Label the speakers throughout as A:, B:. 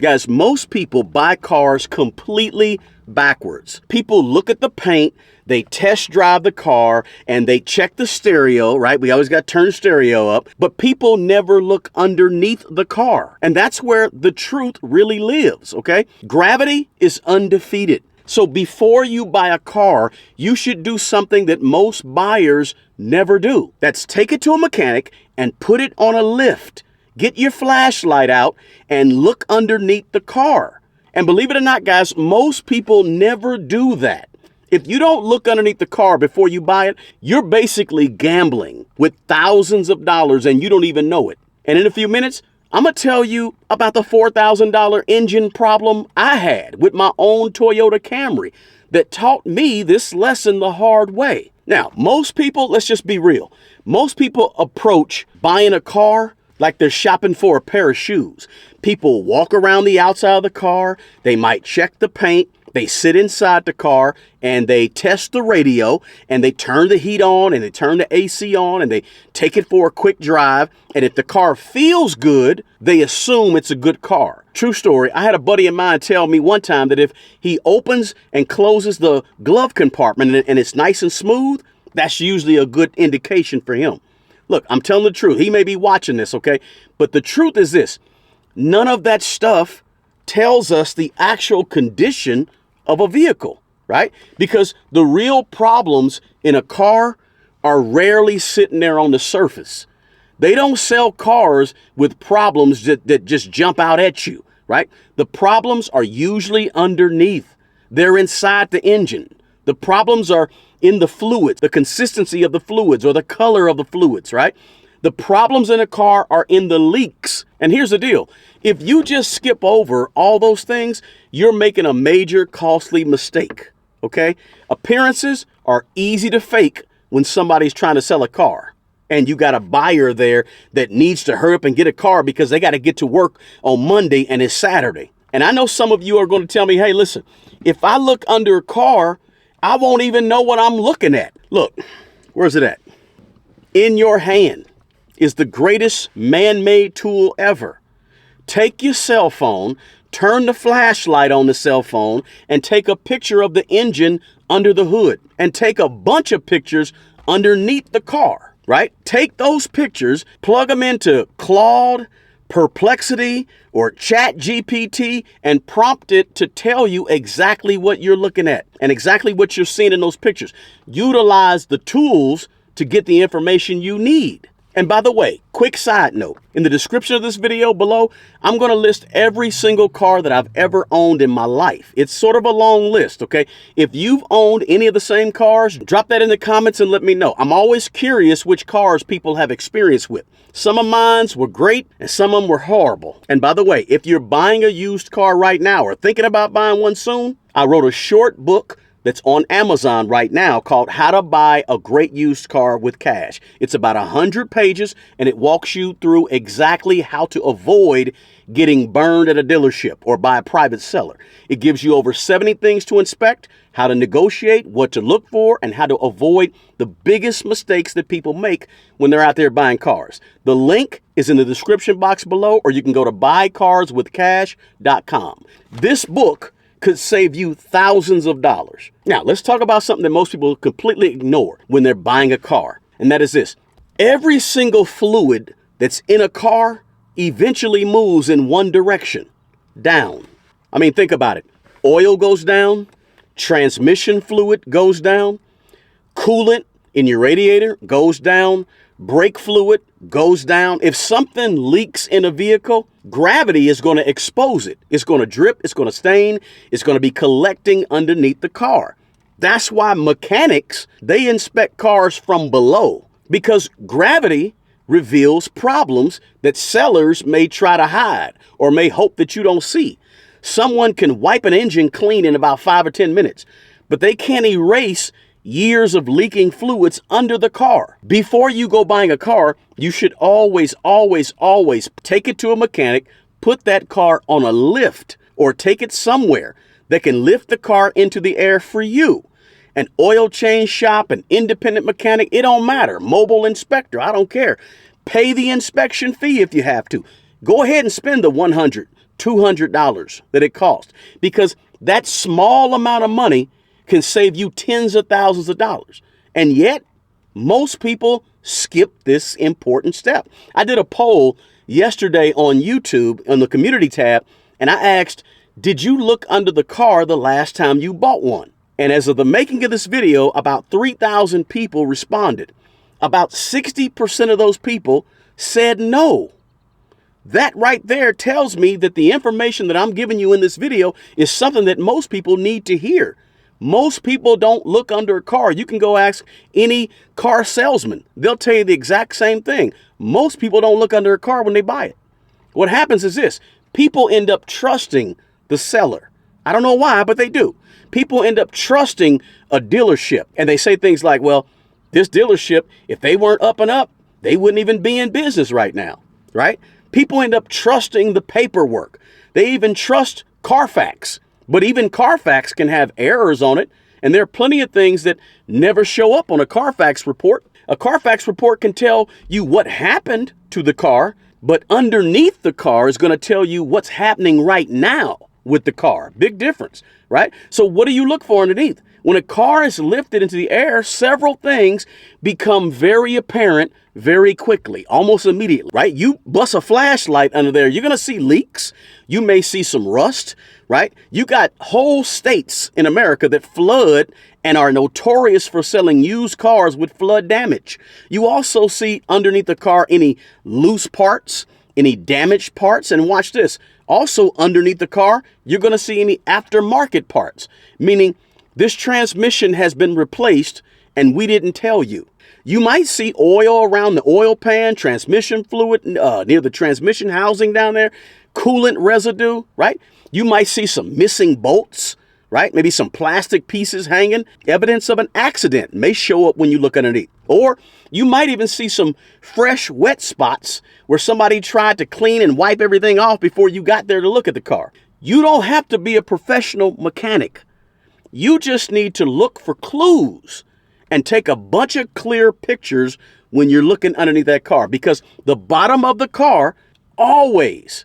A: Guys, most people buy cars completely backwards. People look at the paint, they test drive the car, and they check the stereo, right? We always got to turn the stereo up, but people never look underneath the car. And that's where the truth really lives, okay? Gravity is undefeated. So before you buy a car, you should do something that most buyers never do. That's take it to a mechanic and put it on a lift. Get your flashlight out and look underneath the car. And believe it or not, guys, most people never do that. If you don't look underneath the car before you buy it, you're basically gambling with thousands of dollars and you don't even know it. And in a few minutes, I'm going to tell you about the $4,000 engine problem I had with my own Toyota Camry that taught me this lesson the hard way. Now, most people, let's just be real. Most people approach buying a car like they're shopping for a pair of shoes. People walk around the outside of the car. They might check the paint. They sit inside the car and they test the radio and they turn the heat on and they turn the AC on and they take it for a quick drive. And if the car feels good, they assume it's a good car. True story. I had a buddy of mine tell me one time that if he opens and closes the glove compartment and it's nice and smooth, that's usually a good indication for him. Look, I'm telling the truth. He may be watching this, okay? But the truth is this. None of that stuff tells us the actual condition of a vehicle, right? Because the real problems in a car are rarely sitting there on the surface. They don't sell cars with problems that just jump out at you, right? The problems are usually underneath. They're inside the engine. The problems are in the fluids, the consistency of the fluids or the color of the fluids, right? The problems in a car are in the leaks. And here's the deal. If you just skip over all those things, you're making a major costly mistake, okay? Appearances are easy to fake when somebody's trying to sell a car. And you got a buyer there that needs to hurry up and get a car because they got to get to work on Monday and it's Saturday. And I know some of you are going to tell me, hey, listen, if I look under a car, I won't even know what I'm looking at. Look, where's it at? In your hand is the greatest man-made tool ever. Take your cell phone, turn the flashlight on the cell phone, and take a picture of the engine under the hood, and take a bunch of pictures underneath the car, right? Take those pictures, plug them into Claude, Perplexity, or Chat GPT, and prompt it to tell you exactly what you're looking at and exactly what you're seeing in those pictures. Utilize the tools to get the information you need. And by the way, quick side note, in the description of this video below, I'm going to list every single car that I've ever owned in my life. It's sort of a long list, okay? If you've owned any of the same cars, drop that in the comments and let me know. I'm always curious which cars people have experience with. Some of mine were great and some of them were horrible. And by the way, if you're buying a used car right now or thinking about buying one soon, I wrote a short book that's on Amazon right now called How to Buy a Great Used Car with Cash. It's about 100 pages and it walks you through exactly how to avoid getting burned at a dealership or by a private seller. It gives you over 70 things to inspect, how to negotiate, what to look for, and how to avoid the biggest mistakes that people make when they're out there buying cars. The link is in the description box below, or you can go to buycarswithcash.com. This book could save you thousands of dollars. Now, let's talk about something that most people completely ignore when they're buying a car, and that is this. Every single fluid that's in a car eventually moves in one direction, down. I mean, think about it. Oil goes down, transmission fluid goes down, coolant in your radiator goes down, brake fluid goes down. If something leaks in a vehicle, gravity is going to expose it. It's going to drip, it's going to stain, it's going to be collecting underneath the car. That's why mechanics, they inspect cars from below, because gravity reveals problems that sellers may try to hide or may hope that you don't see. Someone can wipe an engine clean in about 5 or 10 minutes, but they can't erase years of leaking fluids under the car. Before you go buying a car, you should always take it to a mechanic, put that car on a lift, or take it somewhere that can lift the car into the air for you. An oil change shop, an independent mechanic, it don't matter. Mobile inspector, I don't care. Pay the inspection fee if you have to. Go ahead and spend the $100, $200 that it costs, because that small amount of money can save you tens of thousands of dollars. And yet most people skip this important step. I did a poll yesterday on YouTube on the community tab, and I asked, did you look under the car the last time you bought one? And as of the making of this video, about 3,000 people responded. About 60% of those people said no. That right there tells me that the information that I'm giving you in this video is something that most people need to hear. Most people don't look under a car. You can go ask any car salesman. They'll tell you the exact same thing. Most people don't look under a car when they buy it. What happens is this: people end up trusting the seller. I don't know why, but they do. People end up trusting a dealership, and they say things like, well, this dealership, if they weren't up and up, they wouldn't even be in business right now, right? People end up trusting the paperwork. They even trust Carfax. But even Carfax can have errors on it, and there are plenty of things that never show up on a Carfax report. A Carfax report can tell you what happened to the car, but underneath the car is going to tell you what's happening right now with the car. Big difference, right? So what do you look for underneath? When a car is lifted into the air, several things become very apparent very quickly, almost immediately, right? You bust a flashlight under there, you're going to see leaks. You may see some rust, right? You got whole states in America that flood and are notorious for selling used cars with flood damage. You also see underneath the car any loose parts, any damaged parts, and watch this. Also underneath the car, you're going to see any aftermarket parts, meaning this transmission has been replaced and we didn't tell you. You might see oil around the oil pan, transmission fluid near the transmission housing down there, coolant residue, right? You might see some missing bolts, right? Maybe some plastic pieces hanging. Evidence of an accident may show up when you look underneath. Or you might even see some fresh wet spots where somebody tried to clean and wipe everything off before you got there to look at the car. You don't have to be a professional mechanic. You just need to look for clues and take a bunch of clear pictures when you're looking underneath that car, because the bottom of the car always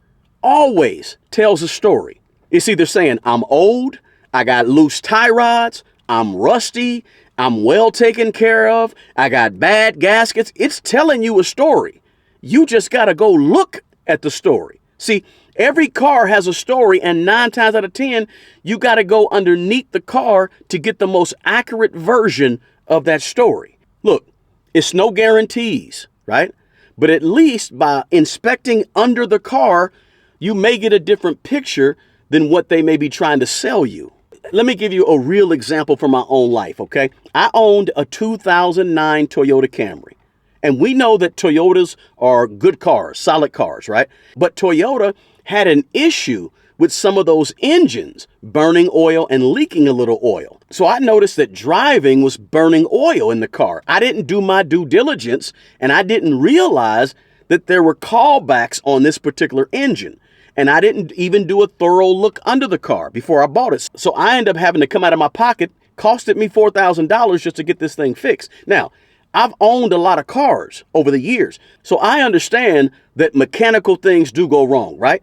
A: tells a story. It's either saying, I'm old, I got loose tie rods, I'm rusty, I'm well taken care of, I got bad gaskets. It's telling you a story. You just got to go look at the story. See, every car has a story, and 9 times out of 10, you got to go underneath the car to get the most accurate version of that story. Look, it's no guarantees, right? But at least by inspecting under the car, you may get a different picture than what they may be trying to sell you. Let me give you a real example from my own life, okay? I owned a 2009 Toyota Camry. And we know that Toyotas are good cars, solid cars, right? But Toyota had an issue with some of those engines burning oil and leaking a little oil. So I noticed that driving was burning oil in the car. I didn't do my due diligence, and I didn't realize that there were callbacks on this particular engine. And I didn't even do a thorough look under the car before I bought it. So I ended up having to come out of my pocket, costed me $4,000 just to get this thing fixed. Now, I've owned a lot of cars over the years, so I understand that mechanical things do go wrong, right?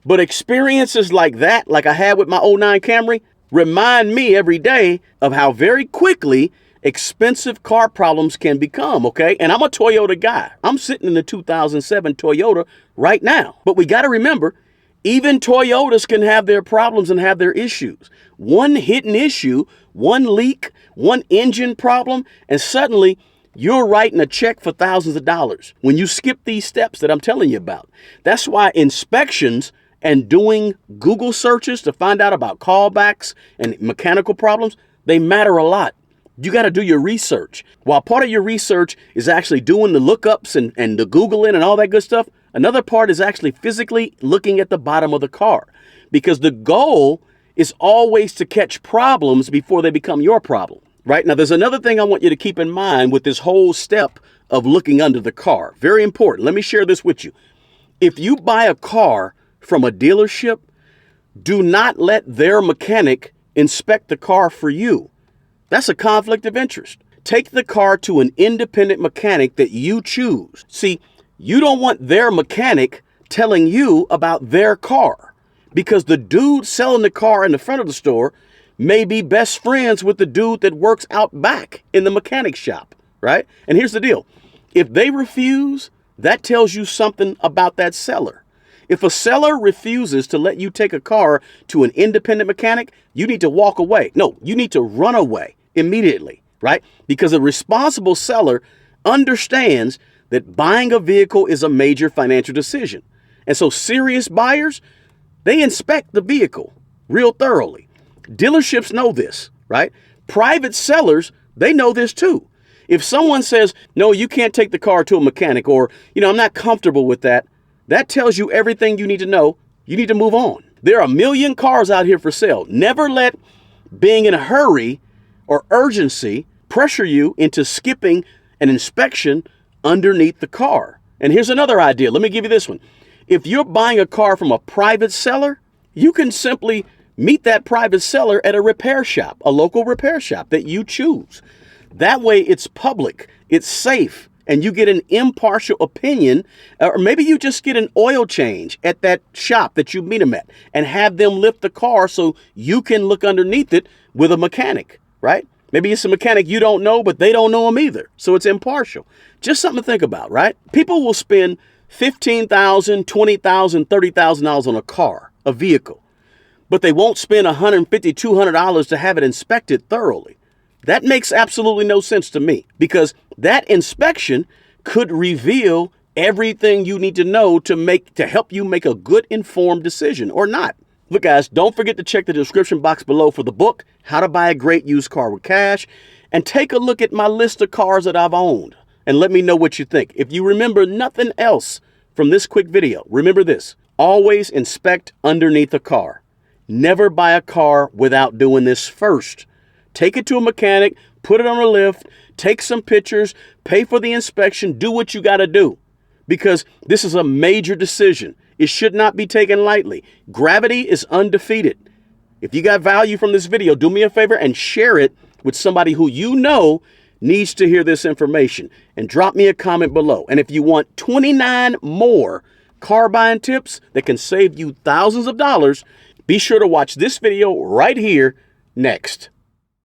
A: But experiences like that, like I had with my '09 Camry, remind me every day of how very quickly expensive car problems can become, okay? And I'm a Toyota guy. I'm sitting in the 2007 Toyota right now. But we got to remember, even Toyotas can have their problems and have their issues. One hidden issue, one leak, one engine problem, and suddenly you're writing a check for thousands of dollars when you skip these steps that I'm telling you about. That's why inspections and doing Google searches to find out about callbacks and mechanical problems, they matter a lot. You got to do your research. While part of your research is actually doing the lookups and the Googling and all that good stuff, another part is actually physically looking at the bottom of the car, because the goal is always to catch problems before they become your problem. Right? Now, there's another thing I want you to keep in mind with this whole step of looking under the car. Very important. Let me share this with you. If you buy a car from a dealership, do not let their mechanic inspect the car for you. That's a conflict of interest. Take the car to an independent mechanic that you choose. See, you don't want their mechanic telling you about their car. because the dude selling the car in the front of the store may be best friends with the dude that works out back in the mechanic shop, right? And here's the deal. If they refuse, that tells you something about that seller. If a seller refuses to let you take a car to an independent mechanic, you need to walk away. No, you need to run away immediately, right? Because a responsible seller understands that buying a vehicle is a major financial decision. And so serious buyers, they inspect the vehicle real thoroughly. Dealerships know this, right? Private sellers, they know this too. If someone says, no, you can't take the car to a mechanic, or, I'm not comfortable with that, that tells you everything you need to know. You need to move on. There are a million cars out here for sale. Never let being in a hurry or urgency pressure you into skipping an inspection underneath the car. And here's another idea. Let me give you this one. If you're buying a car from a private seller, you can simply meet that private seller at a repair shop, a local repair shop that you choose. That way it's public, it's safe, and you get an impartial opinion, or maybe you just get an oil change at that shop that you meet them at and have them lift the car so you can look underneath it with a mechanic, right? Maybe it's a mechanic you don't know, but they don't know him either. So it's impartial. Just something to think about, right? People will spend $15,000, $20,000, $30,000 on a car, a vehicle, but they won't spend $150, $200 to have it inspected thoroughly. That makes absolutely no sense to me, because that inspection could reveal everything you need to know to help you make a good informed decision or not. Look, guys, don't forget to check the description box below for the book, How to Buy a Great Used Car with Cash, and take a look at my list of cars that I've owned and let me know what you think. If you remember nothing else from this quick video, remember this: always inspect underneath a car. Never buy a car without doing this first. Take it to a mechanic, put it on a lift, take some pictures, pay for the inspection, do what you got to do, because this is a major decision. It should not be taken lightly. Gravity is undefeated. If you got value from this video, do me a favor and share it with somebody who you know needs to hear this information, and drop me a comment below. And if you want 29 more car buying tips that can save you thousands of dollars, be sure to watch this video right here next.